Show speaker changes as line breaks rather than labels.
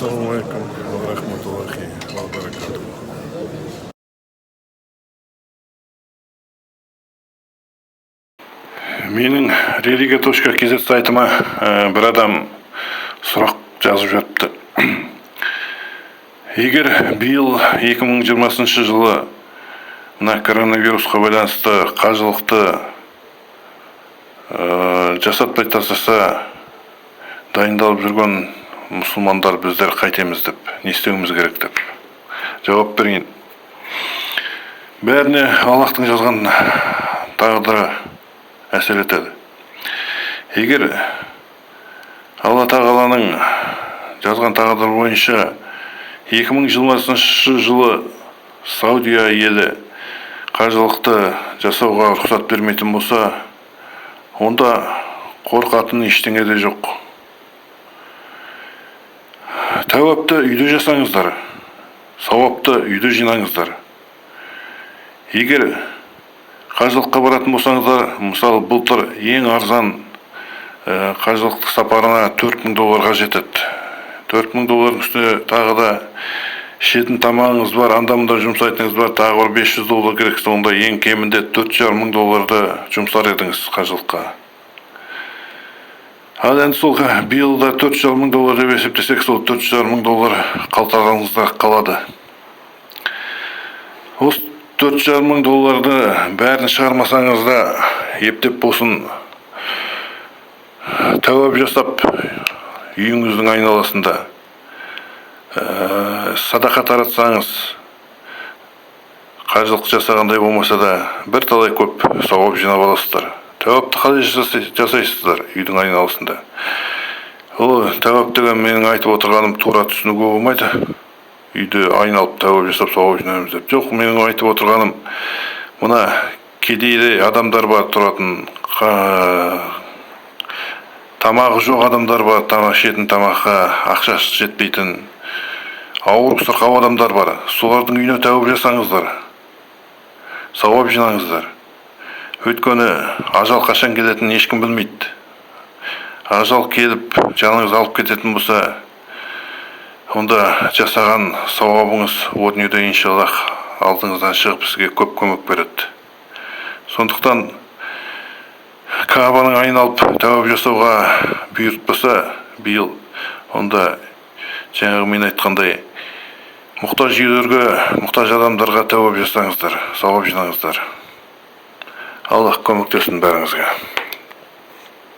Ассалаумалейкум ва рахматуллахи ва баракатуху. Менің религия.kz сайтыма бір адам сұрақ жазып жатты. Егер биыл 2020 жылы мына коронавирусқа байланысты қажылықты жасатпай тастаса, дайындалып жүрген мұсылмандар біздер қайтеміз деп, не істеуіміз керек деп жауап берейін. Бәріне Аллахтың жазған тағдыры әсер етеді. Егер Алла тағаланың жазған тағдыры бойынша 2020 жылы Саудия елі қажылықты жасауға рұқсат бермейтін болса, онда қорқатын ештеңе де жоқ. Тәуапты үйде жасаңыздар, сауапты үйде жинаңыздар. Егер қажылыққа баратын болсаңыздар, мысалы былтыр ең арзан қажылықтық сапарына $4000 жетеді. $4000 үстіне тағы да ішетін тамағыңыз бар, анда-мында жұмсайтыныңыз бар, тағы бір $500 керек. Сонда ең кемінде $4000 жұмсар едіңіз қажылыққа. Ал енді сол биылда $4000 деп есептесек, сол $4000 қалтаңызда қалады. Осы $4000 бәрін шығармасаңыз да, ептеп болсын тәуап жасап, үйіңіздің айналасында садақа таратсаңыз, қажылық жасағандай болмаса да, бір талай көп сауап жинап аласыздар. Тәуапты қалай жасайсыздар үйдің айналасында? Ол тәуап деген менің айтып отырғаным тура түсінуге болмайды. Үйде айналып тәуап жасап сауап жинаймыз деп. Жоқ, менің айтып отырғаным, мына кедейде адамдар бар, тұратын тамағы жоқ адамдар бар, ішетін тамаққа ақшасы жетпейтін, ауырып сырқау адамдар бар. Солардың үйіне тәуап жасаңыздар, сауап жинаңыздар. Өйткені ажал қашан келетінін ешкім білмейді. Ажал келіп, жаныңыз алып кететін болса, онда жасаған сауабыңыз о дүниеде иншаллах алдыңыздан шығып сізге көп көмек береді. Сондықтан Каабаның айналып тәуап жасауға бұйыртпаса биыл, онда жаңағы мен айтқандай мұқтаж үйлерге, мұқтаж адамдарға тәуап жасаңыздар, сауап жинаңыздар. Аллах көмектесін бәріңізге.